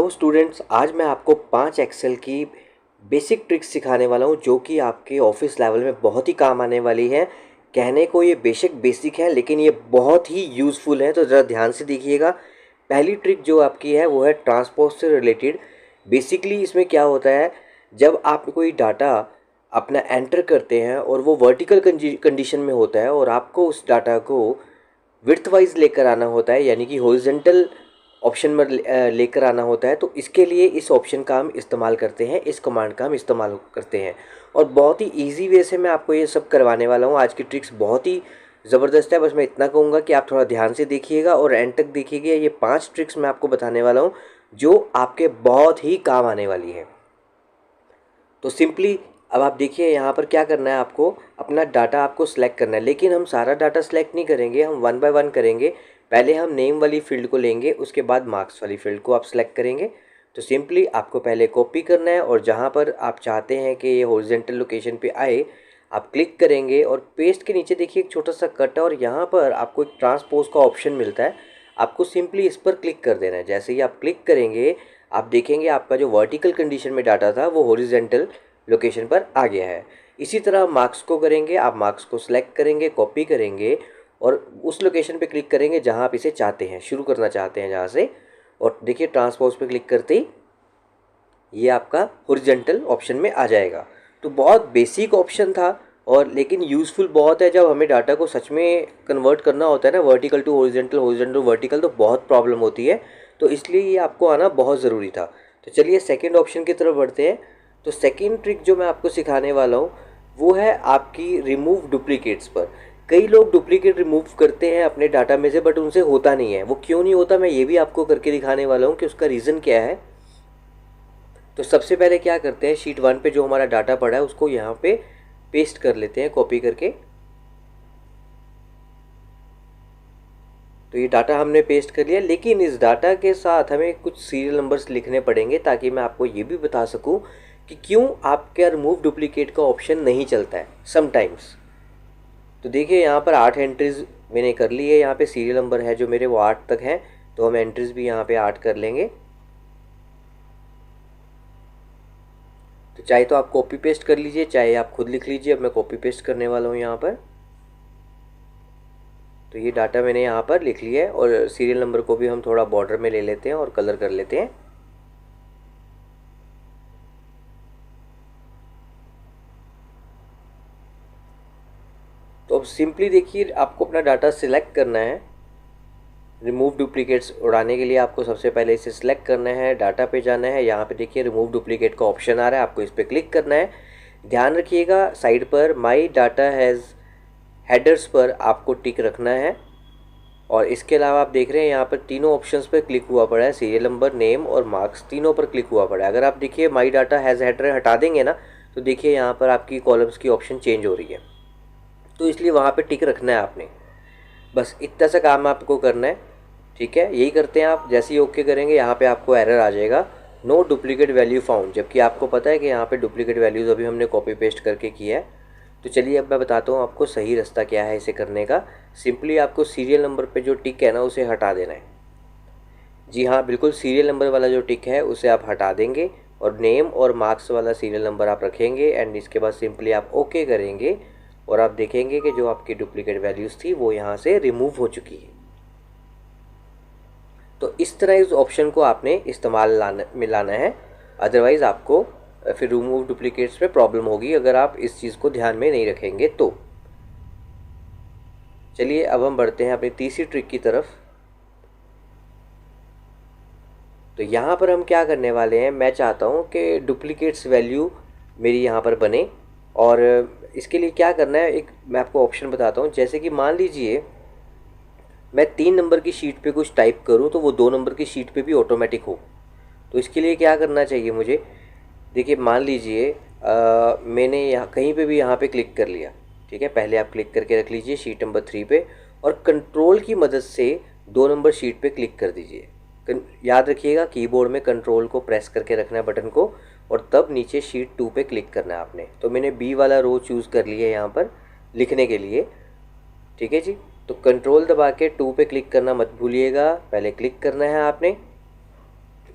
Hello students, आज मैं आपको 5 एक्सेल की बेसिक ट्रिक्स सिखाने वाला हूं जो कि आपके ऑफिस लेवल में बहुत ही काम आने वाली है। कहने को ये बेसिक है लेकिन ये बहुत ही यूज़फुल है, तो ज़रा ध्यान से देखिएगा। पहली ट्रिक जो आपकी है वो है ट्रांसपोज से रिलेटेड। बेसिकली इसमें क्या होता है, जब आप कोई डाटा अपना एंटर करते हैं और वो वर्टिकल कंडीशन में होता है और आपको उस डाटा को विड्थ वाइज लेकर आना होता है, यानी कि हॉरिजॉन्टल ऑप्शन में लेकर आना होता है, तो इसके लिए इस ऑप्शन का हम इस्तेमाल करते हैं, इस कमांड का हम इस्तेमाल करते हैं। और बहुत ही इजी वे से मैं आपको ये सब करवाने वाला हूँ। आज की ट्रिक्स बहुत ही ज़बरदस्त है। बस मैं इतना कहूँगा कि आप थोड़ा ध्यान से देखिएगा और एंड तक देखिएगा। ये 5 ट्रिक्स मैं आपको बताने वाला हूँ जो आपके बहुत ही काम आने वाली है। तो सिंपली अब आप देखिए यहाँ पर क्या करना है, आपको अपना डाटा आपको सिलेक्ट करना है, लेकिन हम सारा डाटा सिलेक्ट नहीं करेंगे, हम वन बाय वन करेंगे। पहले हम नेम वाली फील्ड को लेंगे, उसके बाद मार्क्स वाली फील्ड को आप सिलेक्ट करेंगे। तो सिंपली आपको पहले कॉपी करना है और जहाँ पर आप चाहते हैं कि ये हॉरिजॉन्टल लोकेशन पे आए, आप क्लिक करेंगे और पेस्ट के नीचे देखिए एक छोटा सा कट है और यहाँ पर आपको एक ट्रांसपोज का ऑप्शन मिलता है। आपको सिंपली इस पर क्लिक कर देना है। जैसे ही आप क्लिक करेंगे आप देखेंगे आपका जो वर्टिकल कंडीशन में डाटा था वो हॉरिजॉन्टल लोकेशन पर आ गया है। इसी तरह मार्क्स को करेंगे, आप मार्क्स को सिलेक्ट करेंगे, कॉपी करेंगे और उस लोकेशन पे क्लिक करेंगे जहां आप इसे चाहते हैं, शुरू करना चाहते हैं जहां से। और देखिए ट्रांसपोज पे क्लिक करते ही ये आपका हॉरिजॉन्टल ऑप्शन में आ जाएगा। तो बहुत बेसिक ऑप्शन था और लेकिन यूज़फुल बहुत है। जब हमें डाटा को सच में कन्वर्ट करना होता है ना, vertical to horizontal, horizontal to vertical, तो बहुत प्रॉब्लम होती है। तो इसलिए ये आपको आना बहुत ज़रूरी था। तो चलिए सेकेंड ऑप्शन की तरफ बढ़ते हैं। तो सेकेंड ट्रिक जो मैं आपको सिखाने वाला हूँ वो है आपकी रिमूव डुप्लीकेट्स पर। कई लोग डुप्लीकेट रिमूव करते हैं अपने डाटा में से, बट उनसे होता नहीं है। वो क्यों नहीं होता, मैं ये भी आपको करके दिखाने वाला हूँ कि उसका रीज़न क्या है। तो सबसे पहले क्या करते हैं, शीट 1 पे जो हमारा डाटा पड़ा है उसको यहाँ पे पेस्ट कर लेते हैं कॉपी करके। तो ये डाटा हमने पेस्ट कर लिया, लेकिन इस डाटा के साथ हमें कुछ सीरियल नंबर्स लिखने पड़ेंगे ताकि मैं आपको ये भी बता सकूं कि क्यों आपका रिमूव डुप्लीकेट का ऑप्शन नहीं चलता है समटाइम्स। तो देखिए यहाँ पर 8 एंट्रीज मैंने कर ली है। यहाँ पे सीरियल नंबर है जो मेरे वो 8 तक हैं, तो हम एंट्रीज भी यहाँ पे 8 कर लेंगे। तो चाहे तो आप कॉपी पेस्ट कर लीजिए, चाहे आप खुद लिख लीजिए। अब मैं कॉपी पेस्ट करने वाला हूँ यहाँ पर। तो ये डाटा मैंने यहाँ पर लिख लिया है और सीरियल नंबर को भी हम थोड़ा बॉर्डर में ले लेते हैं और कलर कर लेते हैं। तो अब सिंपली देखिए आपको अपना डाटा सिलेक्ट करना है। रिमूव डुप्लीकेट्स उड़ाने के लिए आपको सबसे पहले इसे सिलेक्ट करना है, डाटा पे जाना है। यहाँ पे देखिए रिमूव डुप्लीकेट का ऑप्शन आ रहा है, आपको इस पर क्लिक करना है। ध्यान रखिएगा साइड पर माई डाटा हैज़ हेडर्स पर आपको टिक रखना है। और इसके अलावा आप देख रहे हैं यहाँ पर तीनों ऑप्शंस पर क्लिक हुआ पड़ा है, सीरियल नंबर, नेम और मार्क्स, तीनों पर क्लिक हुआ पड़ा है। अगर आप देखिए माई डाटा हैज़ हेडर हटा देंगे ना, तो देखिए यहाँ पर आपकी कॉलम्स की ऑप्शन चेंज हो रही है। तो इसलिए वहाँ पे टिक रखना है आपने। बस इतना सा काम आपको करना है, ठीक है। यही करते हैं आप। जैसे ही ओके करेंगे यहाँ पे आपको एरर आ जाएगा, नो डुप्लीकेट वैल्यू फाउंड, जबकि आपको पता है कि यहाँ पे डुप्लीकेट वैल्यूज़ अभी हमने कॉपी पेस्ट करके किया है। तो चलिए अब मैं बताता हूँ आपको सही रास्ता क्या है इसे करने का। सिंपली आपको सीरियल नंबर पे जो टिक है ना उसे हटा देना है। जी हाँ, बिल्कुल सीरियल नंबर वाला जो टिक है उसे आप हटा देंगे और नेम और मार्क्स वाला सीरियल नंबर आप रखेंगे। एंड इसके बाद सिंपली आप ओके करेंगे और आप देखेंगे कि जो आपकी डुप्लीकेट वैल्यूज़ थी वो यहाँ से रिमूव हो चुकी है। तो इस तरह इस ऑप्शन को आपने इस्तेमाल में लाना है, अदरवाइज़ आपको फिर रिमूव डुप्लीकेट्स में प्रॉब्लम होगी अगर आप इस चीज़ को ध्यान में नहीं रखेंगे तो। चलिए अब हम बढ़ते हैं अपनी तीसरी ट्रिक की तरफ। तो यहाँ पर हम क्या करने वाले हैं, मैं चाहता हूँ कि डुप्लीकेट्स वैल्यू मेरी यहाँ पर बने। और इसके लिए क्या करना है, एक मैं आपको ऑप्शन बताता हूँ। जैसे कि मान लीजिए मैं 3 नंबर की शीट पे कुछ टाइप करूँ तो वो 2 नंबर की शीट पे भी ऑटोमेटिक हो। तो इसके लिए क्या करना चाहिए मुझे, देखिए मान लीजिए मैंने यहाँ कहीं पे भी यहाँ पे क्लिक कर लिया, ठीक है। पहले आप क्लिक करके रख लीजिए शीट नंबर 3 पे और कंट्रोल की मदद से 2 नंबर शीट पे क्लिक कर दीजिए। याद रखिएगा कीबोर्ड में कंट्रोल को प्रेस करके रखना है बटन को, और तब नीचे शीट 2 पे क्लिक करना है आपने। तो मैंने बी वाला रो चूज़ कर लिया है यहाँ पर लिखने के लिए, ठीक है जी। तो कंट्रोल दबा के 2 पे क्लिक करना मत भूलिएगा, पहले क्लिक करना है आपने।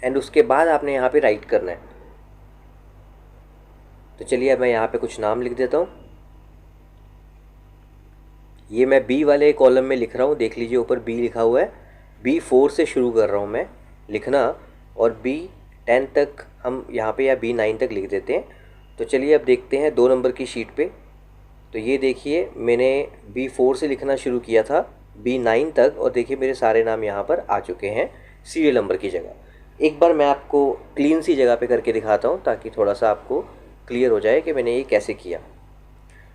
एंड उसके बाद आपने यहाँ पे राइट करना है। तो चलिए अब मैं यहाँ पे कुछ नाम लिख देता हूँ। ये मैं बी वाले कॉलम में लिख रहा हूँ, देख लीजिए ऊपर बी लिखा हुआ है। B4 से शुरू कर रहा हूँ मैं लिखना, और B10 तक हम यहाँ पे या B9 तक लिख देते हैं। तो चलिए अब देखते हैं 2 नंबर की शीट पे। तो ये देखिए मैंने B4 से लिखना शुरू किया था B9 तक, और देखिए मेरे सारे नाम यहाँ पर आ चुके हैं सीरियल नंबर की जगह। एक बार मैं आपको क्लीन सी जगह पे करके दिखाता हूँ ताकि थोड़ा सा आपको क्लियर हो जाए कि मैंने ये कैसे किया।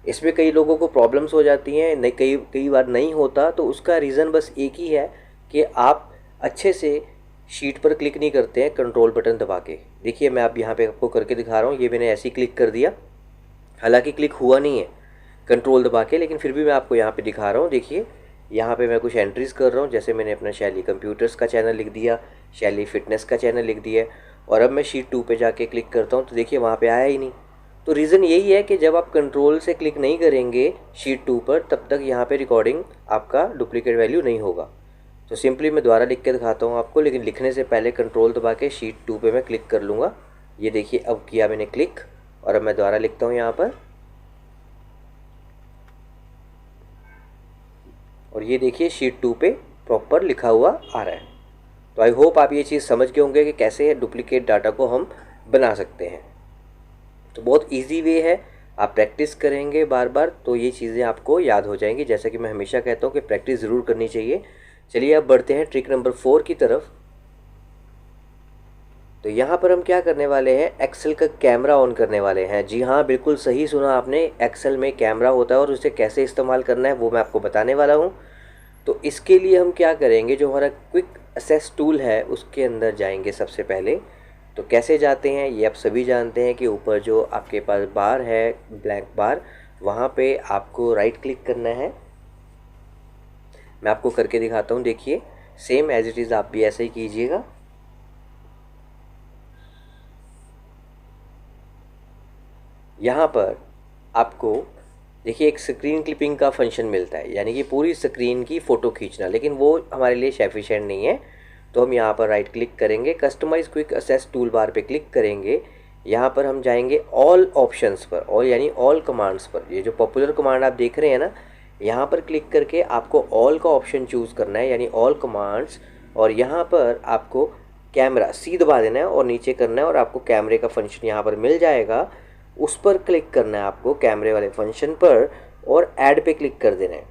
इसमें कई लोगों को प्रॉब्लम्स हो जाती हैं, नहीं कई बार नहीं होता, तो उसका रीज़न बस एक ही है कि आप अच्छे से शीट पर क्लिक नहीं करते हैं कंट्रोल बटन दबा के। देखिए मैं अब यहाँ पे आपको करके दिखा रहा हूँ, ये मैंने ऐसे ही क्लिक कर दिया, हालांकि क्लिक हुआ नहीं है कंट्रोल दबा के, लेकिन फिर भी मैं आपको यहाँ पे दिखा रहा हूँ। देखिए यहाँ पे मैं कुछ एंट्रीज़ कर रहा हूँ, जैसे मैंने अपना शैली कंप्यूटर्स का चैनल लिख दिया, शैली फिटनेस का चैनल लिख दिया, और अब मैं शीट 2 पे जाके क्लिक करता हूँ तो देखिए वहाँ पे आया ही नहीं। तो रीज़न यही है कि जब आप कंट्रोल से क्लिक नहीं करेंगे शीट 2 पर, तब तक यहाँ पे रिकॉर्डिंग आपका डुप्लीकेट वैल्यू नहीं होगा। तो सिंपली मैं दोबारा लिख के दिखाता हूँ आपको, लेकिन लिखने से पहले कंट्रोल दबा के शीट 2 पे मैं क्लिक कर लूँगा। ये देखिए अब किया मैंने क्लिक, और अब मैं दोबारा लिखता हूँ यहाँ पर, और ये देखिए शीट 2 पे प्रॉपर लिखा हुआ आ रहा है। तो आई होप आप ये चीज़ समझ गए होंगे कि कैसे डुप्लीकेट डाटा को हम बना सकते हैं। तो बहुत इजी वे है, आप प्रैक्टिस करेंगे बार बार तो ये चीज़ें आपको याद हो जाएंगी। जैसा कि मैं हमेशा कहता हूँ कि प्रैक्टिस ज़रूर करनी चाहिए। चलिए अब बढ़ते हैं ट्रिक नंबर 4 की तरफ। तो यहाँ पर हम क्या करने वाले हैं, एक्सेल का कैमरा ऑन करने वाले हैं। जी हाँ, बिल्कुल सही सुना आपने, एक्सेल में कैमरा होता है और उसे कैसे इस्तेमाल करना है वो मैं आपको बताने वाला हूँ। तो इसके लिए हम क्या करेंगे, जो हमारा क्विक असेस टूल है उसके अंदर जाएंगे सबसे पहले। तो कैसे जाते हैं ये आप सभी जानते हैं कि ऊपर जो आपके पास बार है, ब्लैक बार, वहाँ पे आपको राइट क्लिक करना है। मैं आपको करके दिखाता हूँ, देखिए सेम एज इट इज़ आप भी ऐसे ही कीजिएगा। यहाँ पर आपको देखिए एक स्क्रीन क्लिपिंग का फंक्शन मिलता है, यानी कि पूरी स्क्रीन की फ़ोटो खींचना, लेकिन वो हमारे लिए सफिशिएंट नहीं है। तो हम यहाँ पर राइट क्लिक करेंगे, customize quick access toolbar पे क्लिक करेंगे। यहाँ पर हम जाएंगे ऑल ऑप्शंस पर, और यानी ऑल कमांड्स पर। ये जो पॉपुलर कमांड आप देख रहे हैं ना, यहाँ पर क्लिक करके आपको ऑल का ऑप्शन चूज़ करना है, यानी ऑल कमांड्स। और यहाँ पर आपको कैमरा सी दबा देना है और नीचे करना है, और आपको कैमरे का फंक्शन यहाँ पर मिल जाएगा। उस पर क्लिक करना है आपको, कैमरे वाले फंक्शन पर, और ऐड पे क्लिक कर देना है।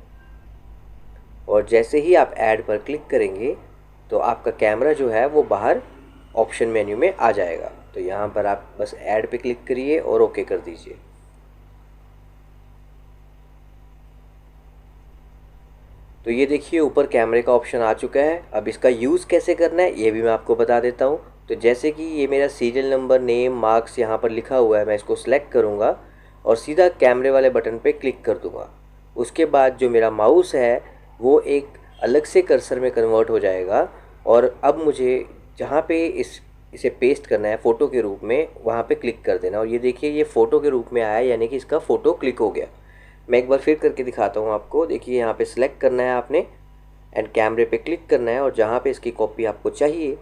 और जैसे ही आप ऐड पर क्लिक करेंगे तो आपका कैमरा जो है वो बाहर ऑप्शन मेन्यू में आ जाएगा। तो यहाँ पर आप बस ऐड पे क्लिक करिए और ओके कर दीजिए। तो ये देखिए ऊपर कैमरे का ऑप्शन आ चुका है। अब इसका यूज़ कैसे करना है ये भी मैं आपको बता देता हूँ। तो जैसे कि ये मेरा सीरियल नंबर, नेम, मार्क्स यहाँ पर लिखा हुआ है, मैं इसको सिलेक्ट करूँगा और सीधा कैमरे वाले बटन पे क्लिक कर दूँगा। उसके बाद जो मेरा माउस है वो एक अलग से कर्सर में कन्वर्ट हो जाएगा, और अब मुझे जहाँ पे इसे पेस्ट करना है फ़ोटो के रूप में, वहाँ पे क्लिक कर देना। और ये देखिए ये फ़ोटो के रूप में आया, यानी कि इसका फ़ोटो क्लिक हो गया। मैं एक बार फिर करके दिखाता हूँ आपको। देखिए यहाँ पे सिलेक्ट करना है आपने एंड कैमरे पे क्लिक करना है, और जहाँ पे इसकी कॉपी आपको चाहिए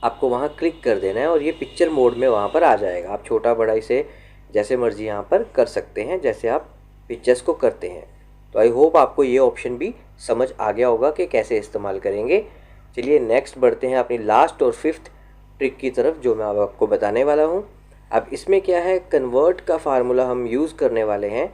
आपको वहाँ क्लिक कर देना है, और ये पिक्चर मोड में वहाँ पर आ जाएगा। आप छोटा बड़ा इसे जैसे मर्जी यहाँ पर कर सकते हैं, जैसे आप पिक्चर्स को करते हैं। तो आई होप आपको ये ऑप्शन भी समझ आ गया होगा कि कैसे इस्तेमाल करेंगे। चलिए नेक्स्ट बढ़ते हैं अपनी लास्ट और 5th ट्रिक की तरफ, जो मैं अब आपको बताने वाला हूँ। अब इसमें क्या है, कन्वर्ट का फार्मूला हम यूज़ करने वाले हैं।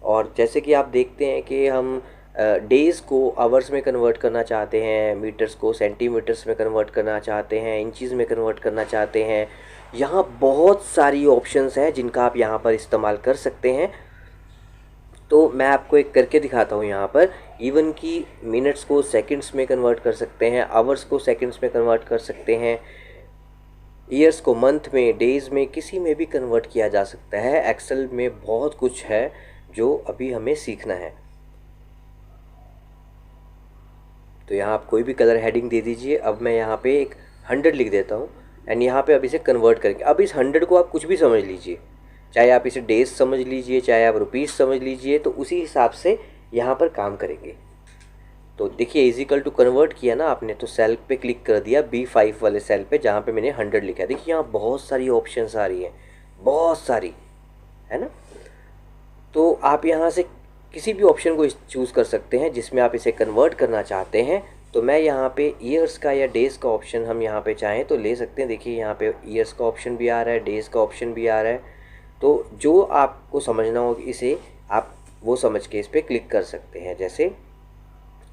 और जैसे कि आप देखते हैं कि हम डेज़ को आवर्स में कन्वर्ट करना चाहते हैं, मीटर्स को सेंटीमीटर्स में कन्वर्ट करना चाहते हैं, इंचज़ में कन्वर्ट करना चाहते हैं। यहाँ बहुत सारी ऑप्शंस हैं जिनका आप यहाँ पर इस्तेमाल कर सकते हैं। तो मैं आपको एक करके दिखाता हूँ यहाँ पर। इवन कि मिनट्स को सेकंड्स में कन्वर्ट कर सकते हैं, आवर्स को सेकंड्स में कन्वर्ट कर सकते हैं, ईयर्स को मंथ में, डेज़ में, किसी में भी कन्वर्ट किया जा सकता है। एक्सेल में बहुत कुछ है जो अभी हमें सीखना है। तो यहाँ आप कोई भी कलर हेडिंग दे दीजिए। अब मैं यहाँ पे एक 100 लिख देता हूँ एंड यहाँ पे अब इसे कन्वर्ट करेंगे। अब इस 100 को आप कुछ भी समझ लीजिए, चाहे आप इसे डेज समझ लीजिए, चाहे आप रुपीस समझ लीजिए, तो उसी हिसाब से यहाँ पर काम करेंगे। तो देखिए इजिकल टू कन्वर्ट किया ना आपने, तो सेल पे क्लिक कर दिया B5 वाले सेल पे जहाँ पे मैंने 100 लिखा है। देखिए यहाँ बहुत सारी ऑप्शंस आ रही हैं, बहुत सारी, है ना। तो आप यहाँ से किसी भी ऑप्शन को चूज़ कर सकते हैं जिसमें आप इसे कन्वर्ट करना चाहते हैं। तो मैं यहाँ पे ईयर्स का या डेज़ का ऑप्शन हम यहाँ पे चाहें तो ले सकते हैं। देखिए यहाँ पे ईयर्स का ऑप्शन भी आ रहा है, डेज़ का ऑप्शन भी आ रहा है। तो जो आपको समझना हो इसे आप वो समझ के इस पर क्लिक कर सकते हैं। जैसे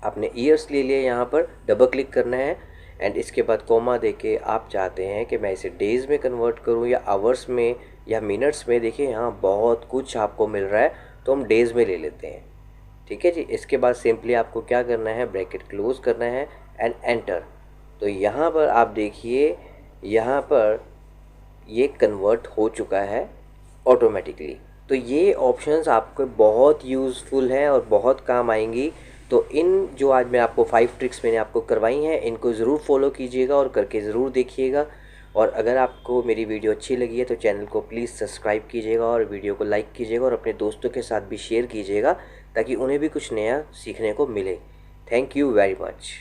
आपने ईयर्स ले लिया, यहाँ पर डबल क्लिक करना है एंड इसके बाद कॉमा देके आप चाहते हैं कि मैं इसे डेज़ में कन्वर्ट करूँ या आवर्स में या मिनट्स में। देखिए यहाँ बहुत कुछ आपको मिल रहा है, तो हम डेज़ में ले लेते हैं। ठीक है जी। इसके बाद सिंपली आपको क्या करना है, ब्रैकेट क्लोज करना है एंड एंटर। तो यहाँ पर आप देखिए, यहाँ पर ये कन्वर्ट हो चुका है ऑटोमेटिकली। तो ये ऑप्शंस आपको बहुत यूज़फुल हैं और बहुत काम आएंगी। तो इन जो आज मैं आपको 5 ट्रिक्स मैंने आपको करवाई हैं, इनको ज़रूर फॉलो कीजिएगा और करके ज़रूर देखिएगा। और अगर आपको मेरी वीडियो अच्छी लगी है तो चैनल को प्लीज़ सब्सक्राइब कीजिएगा और वीडियो को लाइक कीजिएगा और अपने दोस्तों के साथ भी शेयर कीजिएगा ताकि उन्हें भी कुछ नया सीखने को मिले। Thank you very much.